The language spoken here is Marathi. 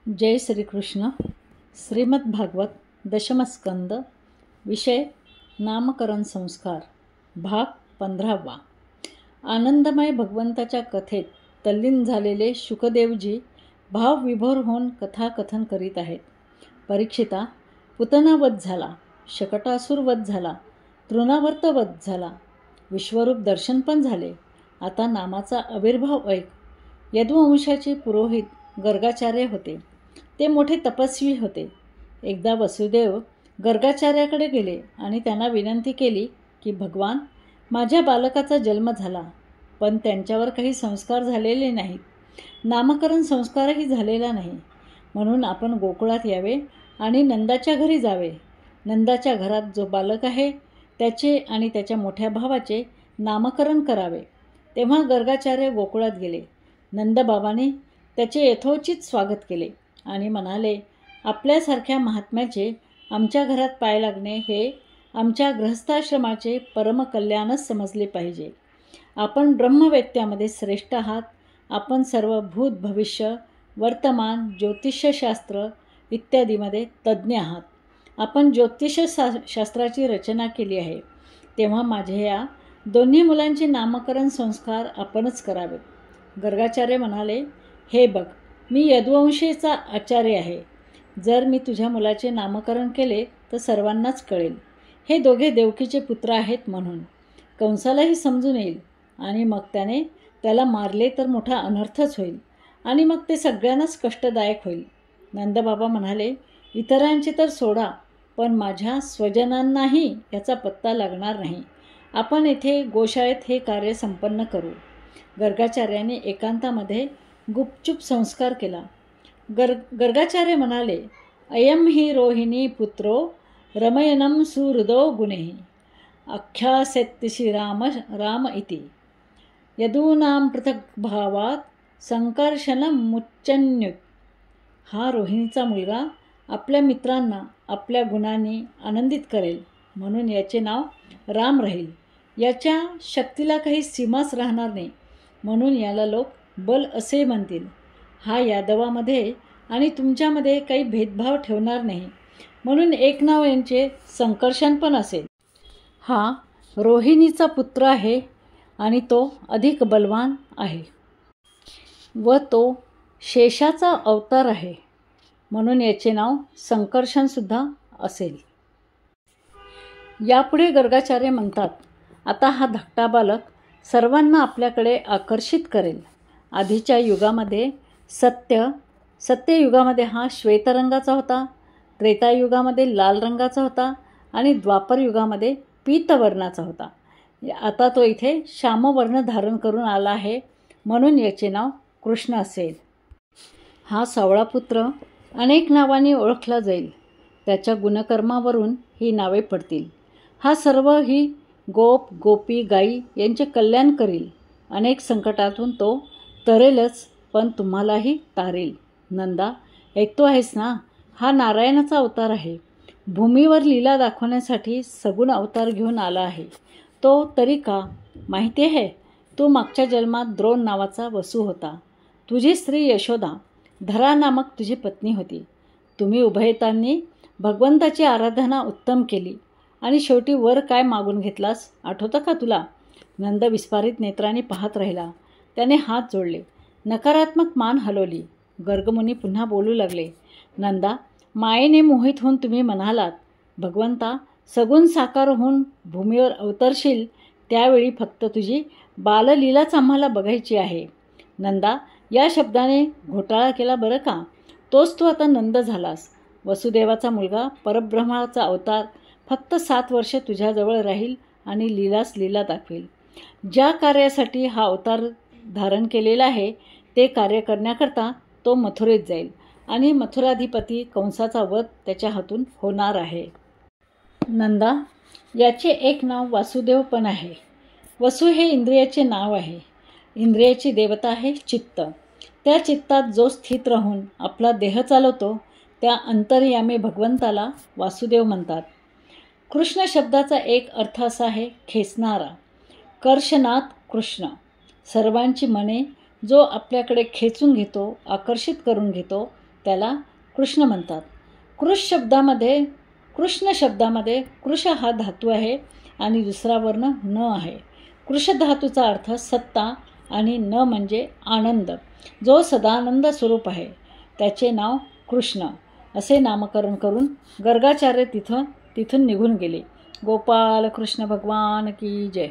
जय श्रीकृष्ण. श्रीमद भागवत दशमस्कंद. विषय नामकरण संस्कार. भाग 15. आनंदमय भगवंताच्या कथेत तल्लीन झालेले शुकदेवजी भावविभोर होऊन कथाकथन करीत आहेत. परीक्षिता, पुतना वध झाला, शकटासुर वध झाला, तृणावर्त वध झाला, विश्वरूप दर्शन पण झाले. आता नामाचा आविर्भाव ऐक. यदुवंशाचे पुरोहित गर्गाचार्य होते. ते मोठे तपस्वी होते. एकदा वसुदेव गर्गाचार्याकडे गेले आणि त्यांना विनंती केली की भगवान, माझ्या बालकाचा जन्म झाला, पण त्यांच्यावर काही संस्कार झालेले नाहीत, नामकरण संस्कारही झालेला नाही. म्हणून आपण गोकुळात यावे आणि नंदाच्या घरी जावे. नंदाच्या घरात जो बालक आहे त्याचे आणि त्याच्या मोठ्या भावाचे नामकरण करावे. तेव्हा गर्गाचार्य गोकुळात गेले. नंदबाबांनी त्याचे यथोचित स्वागत केले आणि म्हणाले, आपल्यासारख्या महात्म्याचे आमच्या घरात पाय लागणे हे आमच्या गृहस्थाश्रमाचे परमकल्याणच समजले पाहिजे. आपण ब्रह्मवेत्यामध्ये श्रेष्ठ आहात. आपण सर्व भूत भविष्य वर्तमान ज्योतिषशास्त्र इत्यादीमध्ये तज्ज्ञ आहात. आपण ज्योतिषशास्त्राची रचना केली आहे. तेव्हा माझ्या या दोन्ही मुलांचे नामकरण संस्कार आपणच करावेत. गर्गाचार्य म्हणाले, हे बघ, मी यदुवंशीचा आचार्य आहे. जर मी तुझ्या मुलाचे नामकरण केले तर सर्वांनाच कळेल हे दोघे देवकीचे पुत्र आहेत म्हणून. कंसालाही समजून येईल आणि मग त्याला मारले तर मोठा अनर्थच होईल आणि मग ते सगळ्यांनाच कष्टदायक होईल. नंदबाबा म्हणाले, इतरांचे तर सोडा, पण माझ्या स्वजनांनाही याचा पत्ता लागणार नाही. आपण येथे गोशाळेत हे कार्य संपन्न करू. गर्गाचार्याने एकांतामध्ये गुपचूप संस्कार केला. गर्गाचार्य म्हणाले, अयम हि रोहिणी पुत्रो रमयनम सुहृदो गुणेहि आख्यासेत्तिषि राम इति यदूनां पृथक भावात संकर्षणं मुच्चन्युत. हा रोहिणीचा मुलगा आपल्या मित्रांना आपल्या गुणांनी आनंदित करेल म्हणून याचे नाव राम राहील. याच्या शक्तीला काही सीमाच राहणार नाही म्हणून याला लोक बल असे म्हणतील. हा यादवामध्ये आणि तुमच्यामध्ये काही भेदभाव ठेवणार नाही म्हणून एक नाव यांचे संकर्षण पण असेल. हा रोहिणीचा पुत्र आहे आणि तो अधिक बलवान आहे व तो शेषाचा अवतार आहे म्हणून याचे नाव संकर्षणसुद्धा असेल. यापुढे गर्गाचार्य म्हणतात, आता हा धाकटा बालक सर्वांना आपल्याकडे आकर्षित करेल. आधीच्या युगामध्ये सत्ययुगामध्ये हा श्वेतरंगाचा होता, त्रेतायुगामध्ये लाल रंगाचा होता आणि द्वापर युगामध्ये पीतवर्णाचा होता. आता तो इथे श्यामवर्ण धारण करून आला आहे म्हणून याचे नाव कृष्ण असेल. हा सावळा पुत्र अनेक नावांनी ओळखला जाईल. त्याच्या गुणकर्मावरून ही नावे पडतील. हा सर्व ही गोप गोपी गायी यांचे कल्याण करील. अनेक संकटातून तो तरेलच पण तुम्हालाही तारेल. नंदा, ऐकतो आहेस ना, हा नारायणाचा अवतार आहे. भूमीवर लीला दाखवण्यासाठी सगुण अवतार घेऊन आला आहे. तो तरी का माहिती आहे? तो मागच्या जन्मात द्रोण नावाचा वसू होता. तुझी स्त्री यशोदा धरा नामक तुझी पत्नी होती. तुम्ही उभयतांनी भगवंताची आराधना उत्तम केली आणि शेवटी वर काय मागून घेतलास आठवतं का तुला? नंद विस्फारित नेत्रांनी पाहत राहिला. त्याने हात जोडले, नकारात्मक मान हलवली. गर्गमुनी पुन्हा बोलू लागले, नंदा, मायेने मोहित होऊन तुम्ही म्हणालात, भगवंता सगुण साकार होऊन भूमीवर अवतरशील त्यावेळी फक्त तुझी बाललीलाच आम्हाला बघायची आहे. नंदा, या शब्दाने घोटाळा केला बरं का. तोच तू आता नंद झालास. वसुदेवाचा मुलगा परब्रह्माचा अवतार फक्त 7 वर्षे तुझ्याजवळ राहील आणि लीला दाखवेल. ज्या कार्यासाठी हा अवतार धारण केलेला आहे ते कार्य करण्याकरता तो मथुरेत जाईल आणि मथुराधिपती कंसाचा वध त्याच्या हातून होणार आहे. नंदा, याचे एक नाव वासुदेव पण आहे. वसु हे इंद्रियाचे नाव आहे. इंद्रियाची देवता आहे चित्त. त्या चित्तात जो स्थित राहून आपला देह चालवतो त्या अंतर्यामी भगवंताला वासुदेव म्हणतात. कृष्ण शब्दाचा एक अर्थ असा आहे खेचणारा. कर्षनाथ कृष्ण. सर्वांची मने जो आपल्याकडे खेचून घेतो, आकर्षित करून घेतो त्याला कृष्ण म्हणतात. कृष्ण शब्दामध्ये कृश हा धातू आहे आणि दुसरा वर्ण न आहे. कृश धातूचा अर्थ सत्ता आणि न म्हणजे आनंद. जो सदानंद स्वरूप आहे त्याचे नाव कृष्ण असे नामकरण करून गर्गाचार्य तिथून निघून गेले. गोपाल कृष्ण भगवान की जय.